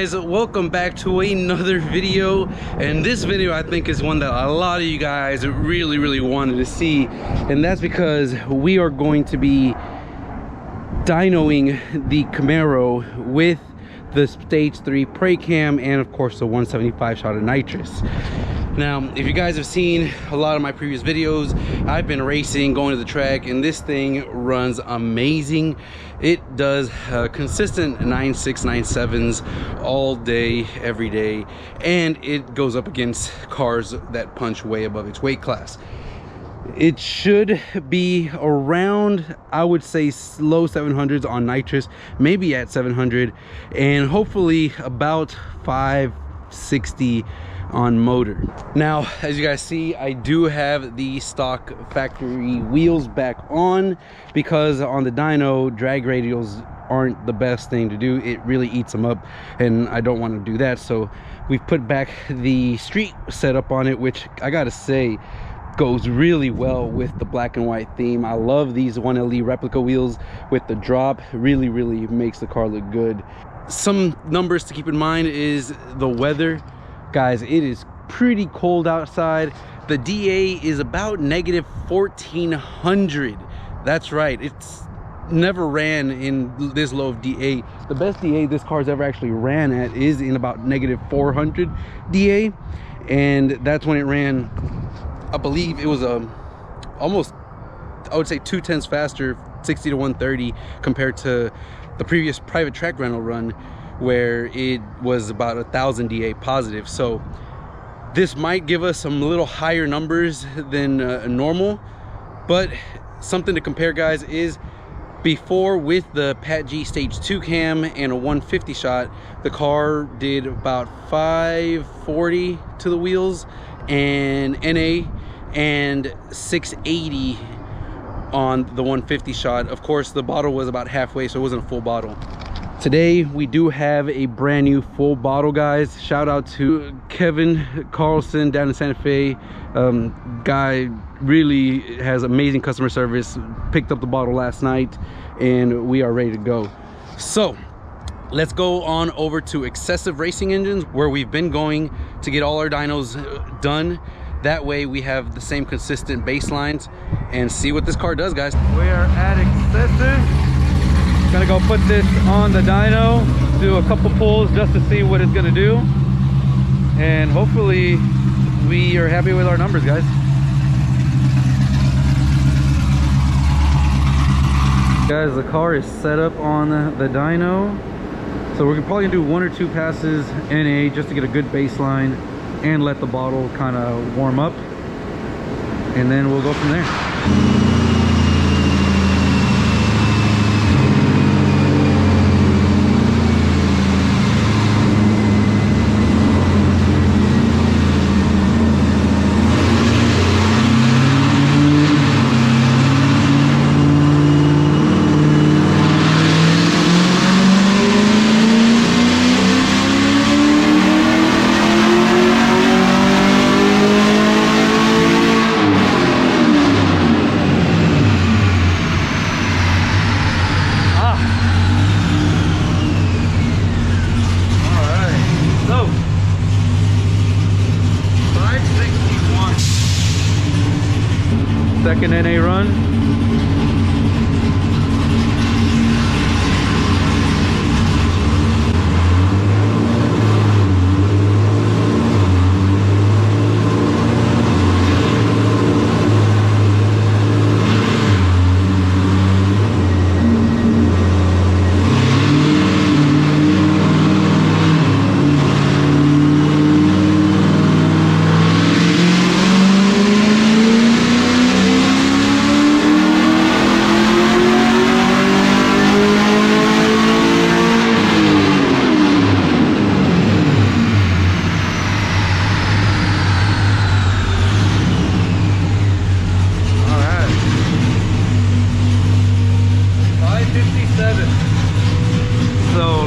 guys, welcome back to another video. And this video I think is one that a lot of you guys really wanted to see, and that's because we are going to be dynoing the Camaro with the stage 3 spray cam and of course the 175 shot of nitrous. Now, if you guys have seen a lot of my previous videos, I've been racing, going to the track, and this thing runs amazing. It does consistent 9.6, 9.7s all day, every day, and it goes up against cars that punch way above its weight class. It should be around, I would say, low 700s on nitrous, maybe at 700, and hopefully about 560 on motor. Now, as you guys see, I do have the stock factory wheels back on because on the dyno, drag radials aren't the best thing to do. It really eats them up, and I don't want to do that. So we've put back the street setup on it, which I gotta say goes really well with the black and white theme. I love these 1LE replica wheels with the drop. Really makes the car look good. Some numbers to keep in mind is the weather. Guys, it is pretty cold outside. The DA is about negative 1400. That's right, it's never ran in this low of DA. The best DA this car's ever actually ran at is in about negative 400 DA, and that's when it ran, I believe it was almost, I would say 2/10 faster, 60 to 130, compared to the previous private track rental run where it was about 1000 DA positive. So this might give us some little higher numbers than normal, but something to compare, guys, is before with the Pat G stage 2 cam and a 150 shot, the car did about 540 to the wheels and NA, and 680 on the 150 shot. Of course, the bottle was about halfway, so it wasn't a full bottle. Today we do have a brand new full bottle, guys. Shout out to Kevin Carlson down in Santa Fe. Guy really has amazing customer service. Picked up the bottle last night and we are ready to go. So let's go on over to Excessive Racing Engines, where we've been going to get all our dynos done. That way we have the same consistent baselines, and see what this car does, guys. We are at Excessive. Gonna go put this on the dyno, do a couple pulls just to see what it's gonna do, and hopefully we are happy with our numbers, guys. Guys, the car is set up on the dyno, so we're probably gonna do 1 or 2 passes NA just to get a good baseline and let the bottle kind of warm up, and then we'll go from there. Second NA run.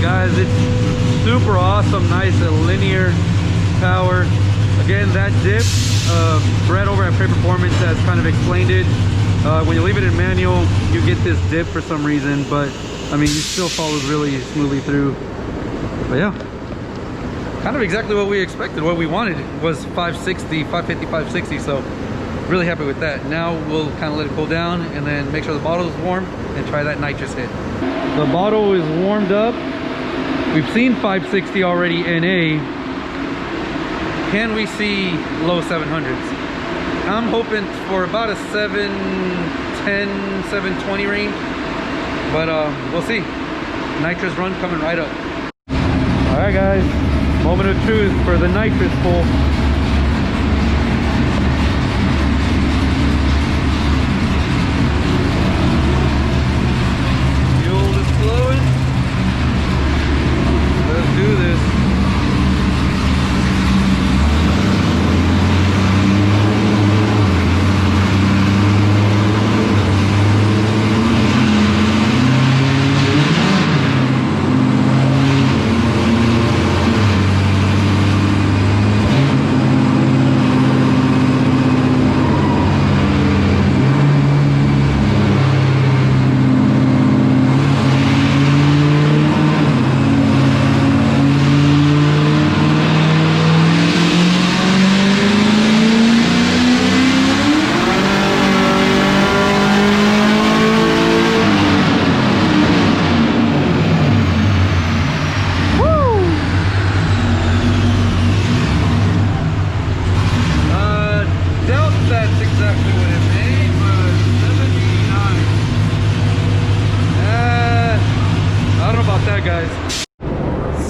Guys, it's super awesome, nice linear power. Again, that dip, Brett over at Pre Performance has kind of explained it. When you leave it in manual, you get this dip for some reason, but I mean, it still follows really smoothly through. But yeah, kind of exactly what we expected. What we wanted was 560, 550, 560. So really happy with that. Now we'll kind of let it cool down and then make sure the bottle is warm and try that nitrous hit. The bottle is warmed up. We've seen 560 already NA. Can we see low 700s? I'm hoping for about a 710, 720 range, but we'll see. Nitrous run coming right up. All right, guys, moment of truth for the nitrous pull. Fuel is flowing. Let's do this.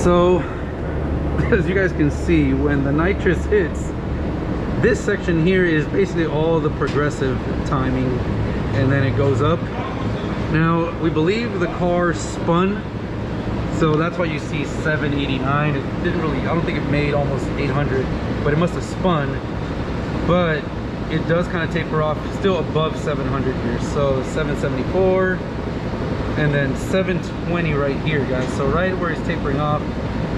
So as you guys can see, when the nitrous hits, this section here is basically all the progressive timing, and then it goes up. Now we believe the car spun, so that's why you see 789. It didn't really, I don't think it made almost 800, but it must have spun. But it does kind of taper off, still above 700 here. So 774 and then 720 right here, guys. So right where it's tapering off,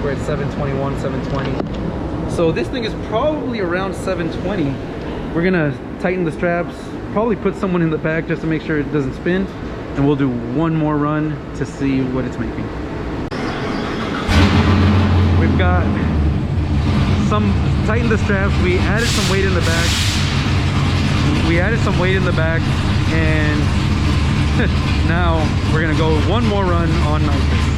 we're at 721, 720. So this thing is probably around 720. We're gonna tighten the straps, probably put someone in the back just to make sure it doesn't spin, and we'll do one more run to see what it's making. We've got tightened the straps. We added some weight in the back. And now we're gonna go one more run on nitrous.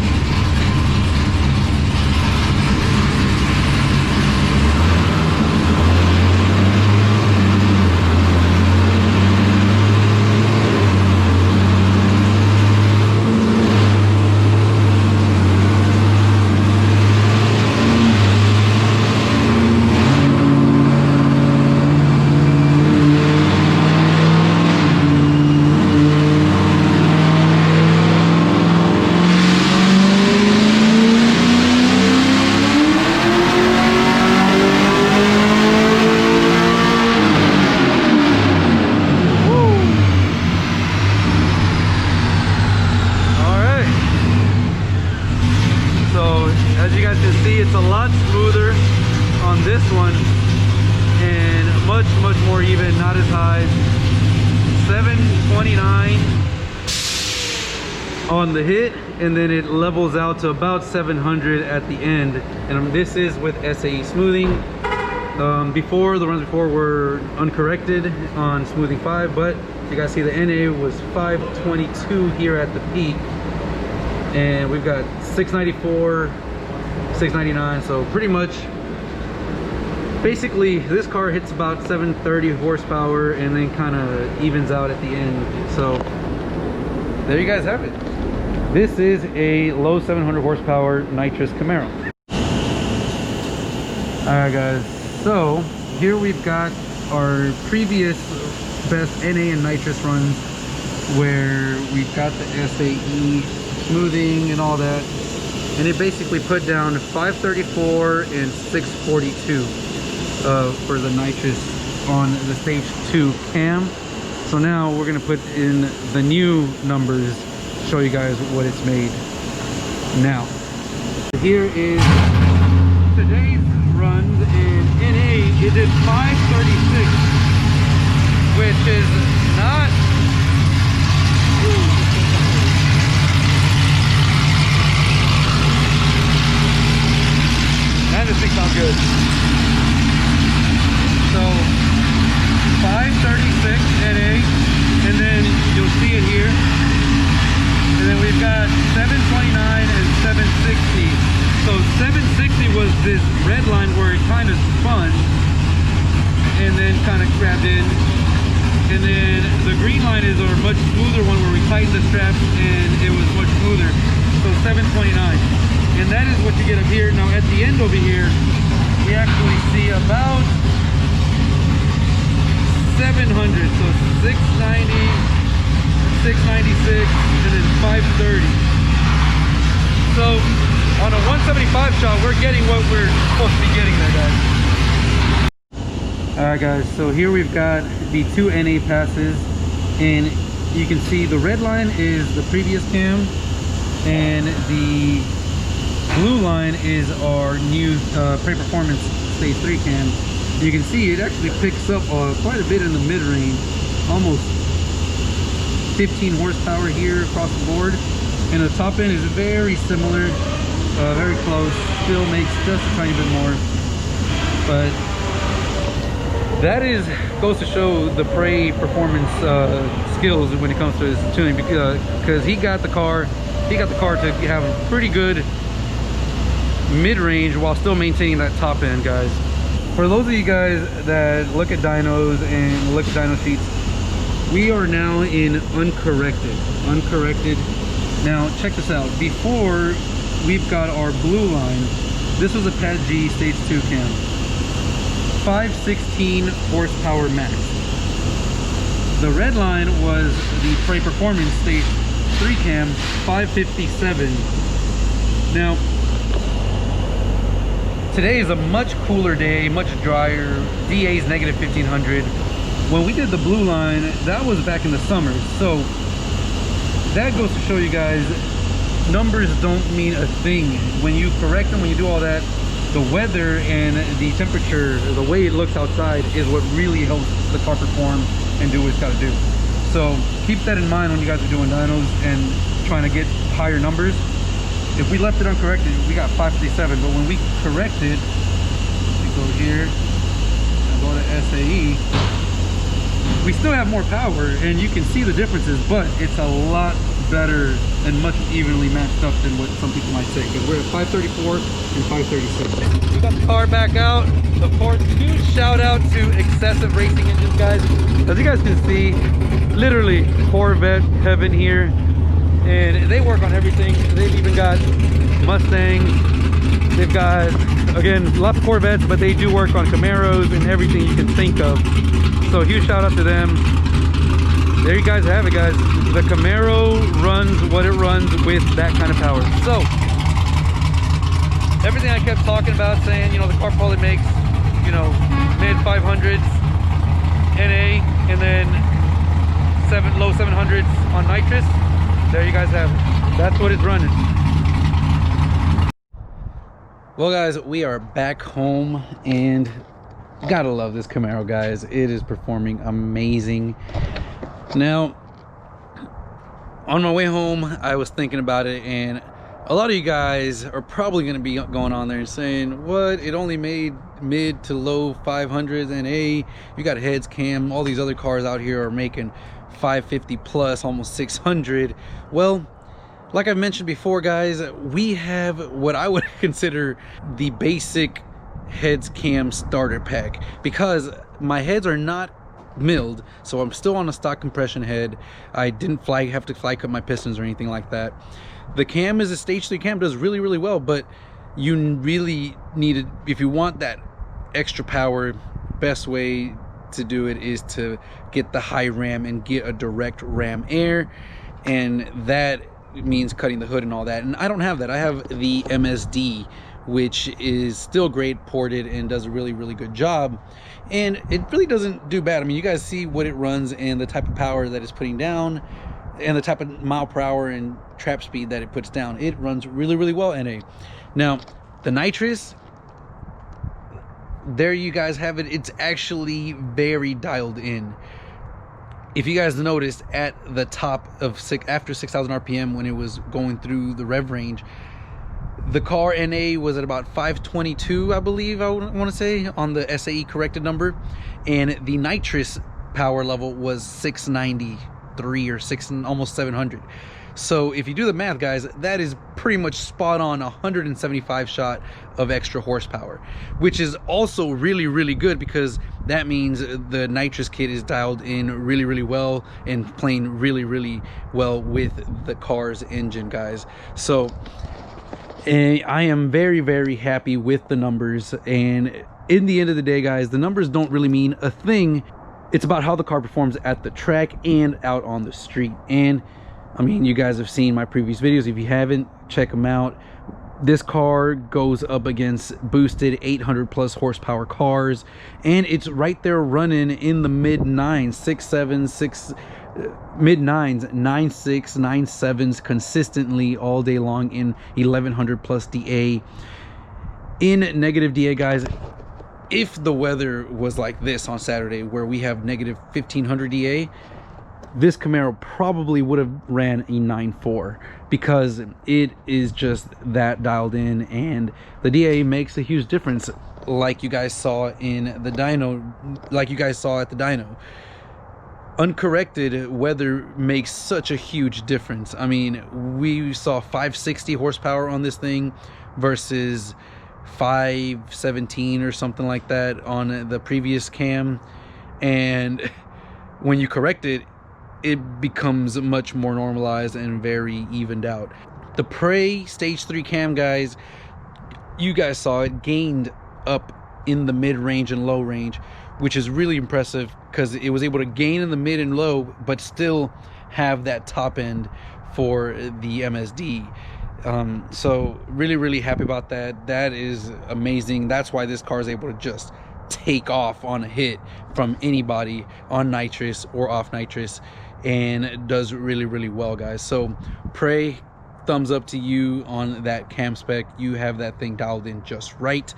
Much more even, not as high. 729 on the hit, and then it levels out to about 700 at the end. And this is with SAE smoothing. Before, the runs before were uncorrected on smoothing 5, but you guys see the NA was 522 here at the peak, and we've got 694, 699. So pretty much, basically this car hits about 730 horsepower and then kind of evens out at the end. So there you guys have it. This is a low 700 horsepower nitrous Camaro. All right, guys, so here we've got our previous best NA and nitrous runs where we've got the SAE smoothing and all that, and it basically put down 534 and 642 for the nitrous on the stage 2 cam. So now we're gonna put in the new numbers, show you guys what it's made now. Here is today's runs in NA. It did 536, which is not that is this red line where it kind of spun and then kind of grabbed in, and then the green line is our much smoother one where we tightened the straps and it was much smoother. So 729, and that is what you get up here. Now at the end over here, we actually see about 700, so 690, 696, and then 530. So on a 175 shot, we're getting what we're supposed to be getting there, guys. All right, guys, so here we've got the two NA passes, and you can see the red line is the previous cam, and the blue line is our new pre-performance stage 3 cam. You can see it actually picks up quite a bit in the mid-range, almost 15 horsepower here across the board, and the top end is very similar, very close, still makes just a tiny bit more, but that goes to show the Prey performance skills when it comes to his tuning, because he got the car to have a pretty good mid-range while still maintaining that top end, guys. For those of you guys that look at dynos and look at dyno sheets, we are now in uncorrected. Now check this out. Before, we've got our blue line. This was a Pad G stage 2 cam, 516 horsepower max. The red line was the Prey Performance stage 3 cam, 557. Now today is a much cooler day, much drier. DA is negative 1500. When we did the blue line, that was back in the summer. So that goes to show you guys, numbers don't mean a thing. When you correct them, when you do all that, the weather and the temperature, the way it looks outside is what really helps the car perform and do what it's got to do. So keep that in mind when you guys are doing dynos and trying to get higher numbers. If we left it uncorrected, we got 557, but when we corrected, we go here and go to SAE, we still have more power, and you can see the differences, but it's a lot better and much evenly matched up than what some people might say, because we're at 534 and 536. We got the car back out. Of course, huge shout out to Excessive Racing Engines, guys. As you guys can see, literally Corvette heaven here, and they work on everything. They've even got Mustangs. They've got, again, lots of Corvettes, but they do work on Camaros and everything you can think of. So huge shout out to them. There you guys have it, guys. The Camaro runs what it runs with that kind of power. So everything I kept talking about, saying, you know, the car probably makes, you know, mid 500s NA and then low 700s on nitrous. There you guys have it. That's what it's running. Well, guys, we are back home, and gotta love this Camaro, guys. It is performing amazing. Now, on my way home, I was thinking about it, and a lot of you guys are probably going to be going on there and saying, what, it only made mid to low 500s NA, you got Heads, Cam, all these other cars out here are making 550 plus, almost 600. Well, like I've mentioned before, guys, we have what I would consider the basic Heads Cam starter pack, because my heads are not milled, so I'm still on a stock compression head. I didn't have to fly cut my pistons or anything like that. The cam is a stage 3 cam, does really well, but you really need it if you want that extra power. Best way to do it is to get the high ram and get a direct ram air, and that means cutting the hood and all that, and I don't have that. I have the MSD, which is still great, ported, and does a really good job, and it really doesn't do bad. I mean, you guys see what it runs and the type of power that it's putting down and the type of mile per hour and trap speed that it puts down. It runs really well NA. Now the nitrous, there you guys have it. It's actually very dialed in. If you guys noticed, at the top of after 6,000 RPM, when it was going through the rev range, the car NA was at about 522, I believe, I want to say, on the SAE corrected number, and the nitrous power level was 693 or almost 700. So if you do the math, guys, that is pretty much spot on 175 shot of extra horsepower, which is also really, really good, because that means the nitrous kit is dialed in really, really well and playing really, really well with the car's engine, guys. So I am very, very happy with the numbers. And in the end of the day, guys, the numbers don't really mean a thing. It's about how the car performs at the track and out on the street. And I mean, you guys have seen my previous videos. If you haven't, check them out. This car goes up against boosted 800 plus horsepower cars, and it's right there running in the mid nines, 6.7, mid nines, 9.6, 9.7s consistently all day long in 1100 plus DA. In negative DA, guys, if the weather was like this on Saturday, where we have negative 1500 DA, this Camaro probably would have ran a 9.4, because it is just that dialed in, and the DA makes a huge difference, like you guys saw in the dyno, like you guys saw at the dyno. Uncorrected weather makes such a huge difference. I mean, we saw 560 horsepower on this thing versus 517 or something like that on the previous cam, and when you correct it, it becomes much more normalized and very evened out. The Prey stage 3 cam, guys, you guys saw it gained up in the mid range and low range, which is really impressive, because it was able to gain in the mid and low but still have that top end for the MSD. So really, really happy about that. That is amazing. That's why this car is able to just take off on a hit from anybody on nitrous or off nitrous, and it does really, really well, guys. So Prey, thumbs up to you on that cam spec. You have that thing dialed in just right,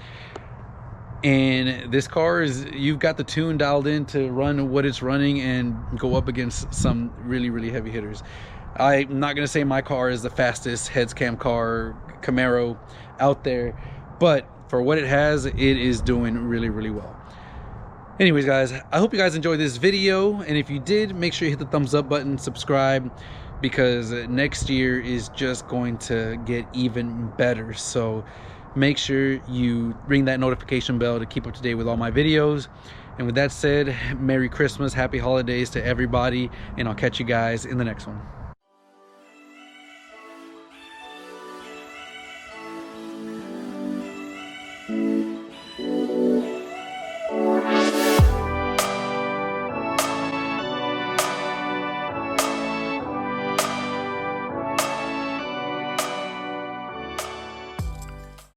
and this car is, you've got the tune dialed in to run what it's running and go up against some really, really heavy hitters. I'm not gonna say my car is the fastest heads cam car Camaro out there, but for what it has, it is doing really, really well. Anyways, guys, I hope you guys enjoyed this video, and if you did, make sure you hit the thumbs up button, subscribe, because next year is just going to get even better. So make sure you ring that notification bell to keep up to date with all my videos. And with that said, Merry Christmas, Happy Holidays to everybody, and I'll catch you guys in the next one.